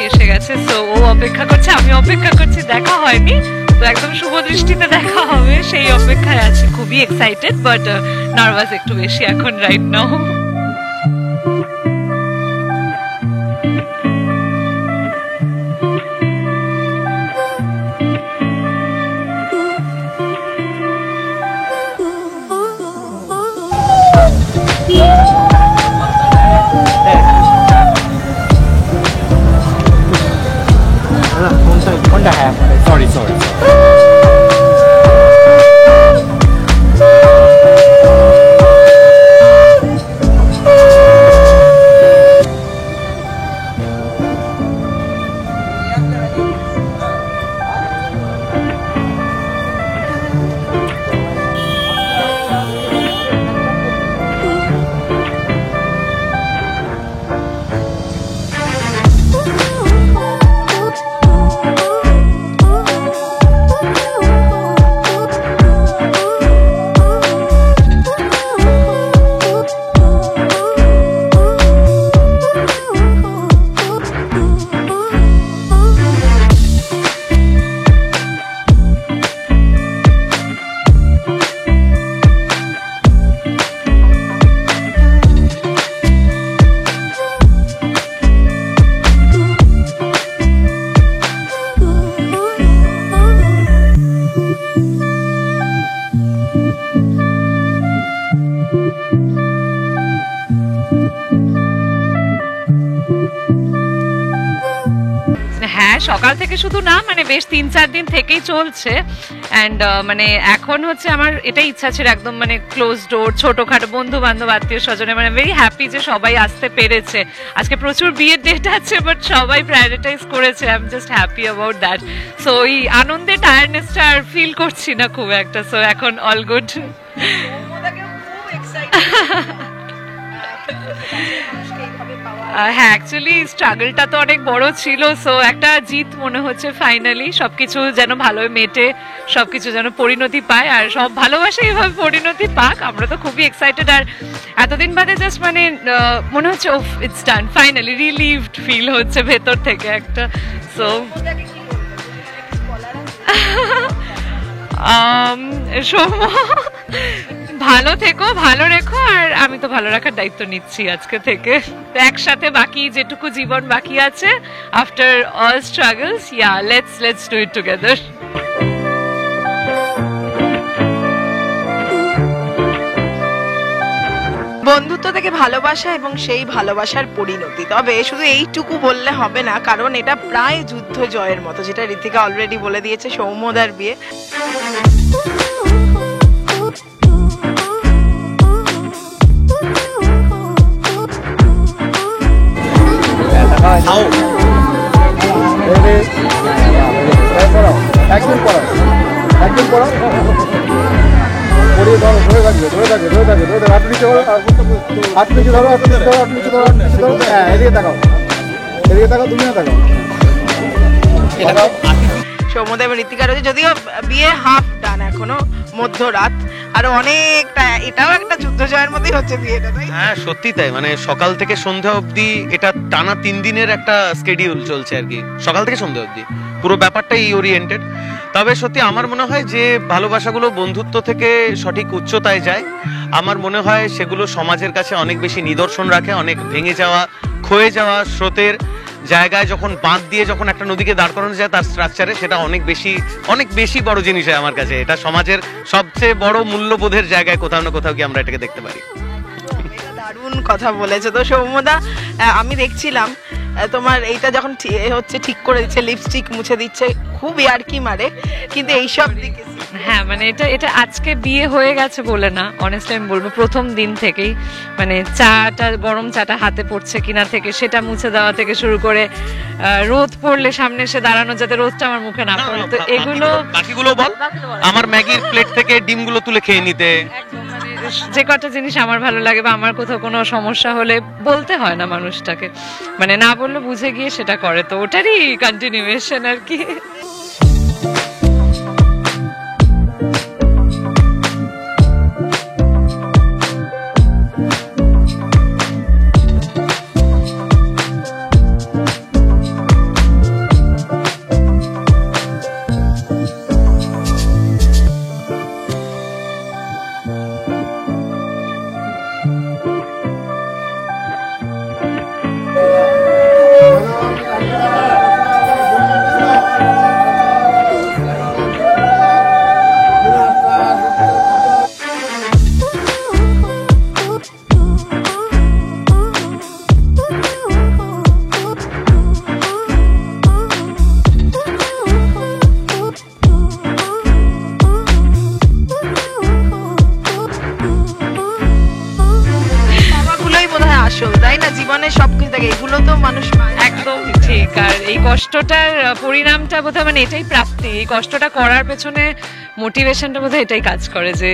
এসে গেছে, সো ও অপেক্ষা করছে, আমি অপেক্ষা করছি, দেখা হয়নি তো একদম শুভ দৃষ্টিতে দেখা হবে সেই অপেক্ষায় আছি। খুবই এক্সাইটেড বাট নার্ভাস একটু বেশি এখন রাইট নাও। Sorry. হ্যাঁ, সকাল থেকে শুধু না, মানে বেশ 3-4 দিন থেকেই চলছে। অ্যান্ড মানে এখন হচ্ছে আমার এটাই ইচ্ছা ছিল একদম মানে ক্লোজ ডোর, ছোটখাটো বন্ধু বান্ধব আত্মীয় স্বজনে, মানে ভেরি হ্যাপি যে সবাই আসতে পেরেছে। আজকে প্রচুর বিয়ের ডেট আছে বাট সবাই প্রায়োরিটাইজ করেছে, I am just happy about that. So এই আনন্দে টায়ার্ডনেসটা আর ফিল করছি না খুব একটা, সো এখন অল গুড। হ্যাঁ, অ্যাকচুয়ালি স্ট্রাগলটা তো অনেক বড় ছিল, সো একটা জিত মনে হচ্ছে ফাইনালি। সবকিছু যেন ভালো মেটে, সবকিছু যেন পরিণতি পায়, আর সব ভালোবাসা এইভাবে পরিণতি পাক। আমরা তো খুবই এক্সাইটেড, আর এতদিন বাদে জাস্ট মানে মনে হচ্ছে oof it's done, finally relieved feel হচ্ছে ভেতর থেকে একটা। সো ভালো থেকো, ভালো রেখো, আর আমি তো ভালো রাখার দায়িত্ব নিচ্ছি আজকে থেকে। একসাথে বাকি যেটুকু জীবন বাকি আছে, after all struggles, yeah let's do it together. বন্ধুত্ব থেকে ভালোবাসা এবং সেই ভালোবাসার পরিণতি। তবে শুধু এইটুকু বললে হবে না, কারণ এটা প্রায় যুদ্ধ জয়ের মতো, যেটা ঋতিকা অলরেডি বলে দিয়েছে। সৌম্যদার বিয়ে সৌম্যদা এবং ঋতিকা রয়েছে, যদিও বিয়ে হাফ ডান, এখনো মধ্যরাত, আরো অনেকটা, এটাও একটা যুদ্ধ জয়ের মধ্যেই হচ্ছে বিয়েটা, তাই? হ্যাঁ সত্যি তাই, মানে সকাল থেকে সন্ধ্যা অবধি এটা টানা 3 দিনের একটা স্কেডিউল চলছে আর কি, সকাল থেকে সন্ধ্যা অবধি পুরো ব্যাপারটাই ওরিয়েন্টেড। তবে সত্যি আমার মনে হয় যে ভালোবাসাগুলো বন্ধুত্ব থেকে সঠিক উচ্চতায় যায়, আমার মনে হয় সেগুলো সমাজের কাছে অনেক বেশি নিদর্শন রাখে। অনেক ভেঙে যাওয়া, ক্ষয়ে যাওয়া স্রোতের জায়গায় যখন বাঁধ দিয়ে যখন একটা নদীকে দাঁড় করানো যায় তার স্ট্রাকচারে, সেটা অনেক বেশি বড় জিনিস হয় আমার কাছে। এটা সমাজের সবচেয়ে বড় মূল্যবোধের জায়গায় কোথাও না কোথাও কি আমরা এটাকে দেখতে পারি। দারুণ কথা বলেছে তো সৌম্যদা। আমি দেখছিলাম তোমার এইটা যখন হচ্ছে ঠিক করে দিচ্ছে, লিপস্টিক মুছে দিচ্ছে, খুব ইয়ার্কি মারে, কিন্তু এইসব দিকে হ্যাঁ মানে এটা আজকে বিয়ে হয়ে গেছে বলে না, অনেস্টলি আমি বলবো প্রথম দিন থেকেই, মানে চাটা, গরম চাটা হাতে পড়ছে কিনা থেকে সেটা মুছে দেওয়া থেকে শুরু করে রোদ পড়লে সামনে এসে দাঁড়ানো যাতে রোদটা আমার মুখে না পড়ে, তো এগুলো বাকিগুলো বল। আমার ম্যাগির প্লেট থেকে ডিমগুলো তুলে খেয়ে নিতে, যে কটা জিনিস আমার ভালো লাগে বা আমার কোথাও কোনো সমস্যা হলে বলতে হয় না মানুষটাকে, মানে না বললে বুঝে গিয়ে সেটা করে, তো ওটারই কন্টিনিউয়েশন আর কি। তাই না, জীবনে সবকিছু থাকে, এগুলো তো মানুষ একদম ঠিক। আর এই কষ্টটার পরিণামটা বোধহয় মানে এটাই প্রাপ্তি, এই কষ্টটা করার পেছনে মোটিভেশনটা বোধহয় এটাই কাজ করে যে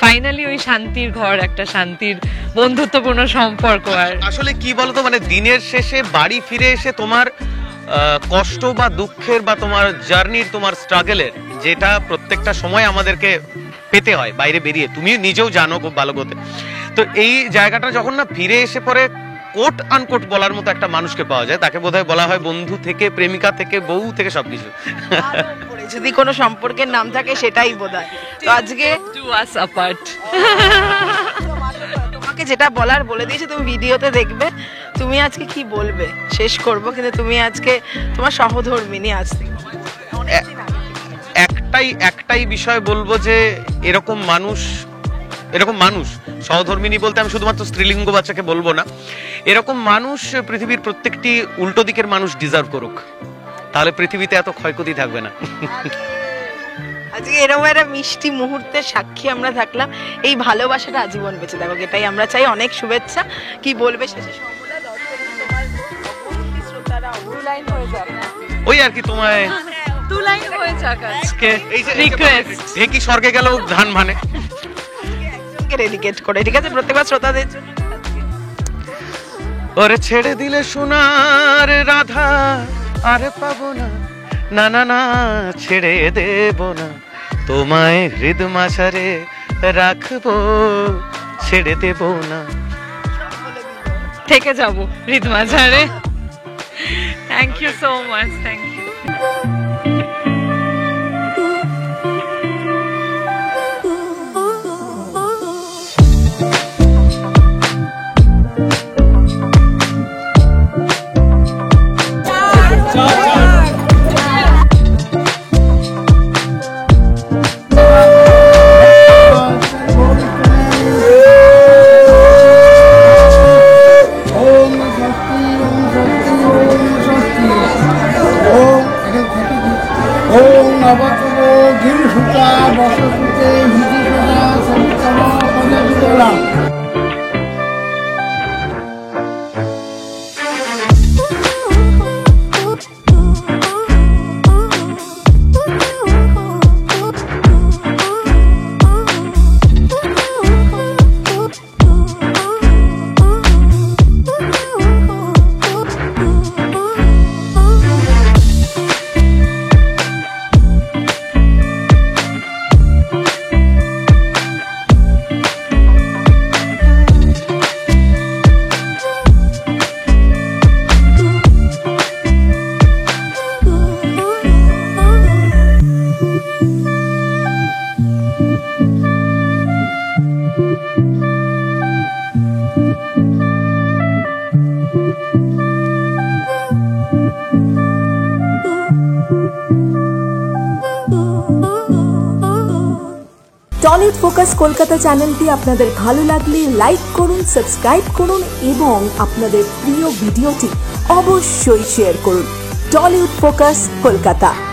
ফাইনালি ওই শান্তির ঘর, একটা শান্তির বন্ধুত্বপূর্ণ সম্পর্ক। আর আসলে কি বলতো, মানে দিনের শেষে বাড়ি ফিরে এসে তোমার কষ্ট বা দুঃখের বা তোমার জার্নির, তোমার স্ট্রাগলের, যেটা প্রত্যেকটা সময় আমাদেরকে পেতে হয় বাইরে বেরিয়ে, তুমি নিজেও জানো খুব ভালো করে, তো এই জায়গাটা যখন না ফিরে এসে পরে কোট আনকোট বলার মতো একটা মানুষকে পাওয়া যায়, তাকে বোধহয় বলা হয় বন্ধু থেকে, প্রেমিকা থেকে, বউ থেকে সবকিছু। যদি কোনো সম্পর্কের নাম থাকে সেটাই বোধহয়। তো আজকে to us apart তোমাকে যেটা বলার বলে দিয়েছে, তুমি ভিডিওতে দেখবে, তুমি আজকে কি বলবে শেষ করব, কিন্তু তুমি আজকে তোমার সহধর্মিনী আজ থেকে একটাই বিষয় বলবো যে এরকম মানুষ সহধর্মিনী বলতে আমি শুধুমাত্র স্ত্রীলিঙ্গ বাচ্চাকে বলবো না, এরকম মানুষ পৃথিবীর প্রত্যেকটি উল্টো দিকের মানুষ ডিজার্ভ করুক, তাহলে পৃথিবীতে এত ক্ষয়ক্ষতি থাকবে না। আজকে এরকম একটা মিষ্টি মুহূর্তের সাক্ষী আমরা থাকলাম, এই ভালোবাসাটা আজীবন বেঁচে থাকুক, এটাই আমরা চাই। অনেক শুভেচ্ছা। কি বলবে শেষে সর্বদা শ্রোতারা অনলাইন হয়ে যাবে, ওই আর কি তোমায় দু লাইন হয়ে যাক আজকে এই যে রিকোয়েস্ট, এ কি স্বর্গে গেল ধান মানে একজনকে ডেডিকেট করে, ঠিক আছে, প্রত্যেকবার শ্রোতাদের জন্য। ওরে ছেড়ে দিলে সোনার রাধা আর পাবো না, না না না ছেড়ে দেব না, তোমায় হৃদ মাঝারে রাখবো, ছেড়ে দেব না, থেকে যাব হৃদ মাঝারে। Thank you so much, thank you. Tollywood focus Kolkata চ্যানেলটি আপনাদের ভালো লাগলে লাইক করুন, সাবস্ক্রাইব করুন এবং আপনাদের প্রিয় ভিডিওটি অবশ্যই শেয়ার করুন। Tollywood focus Kolkata.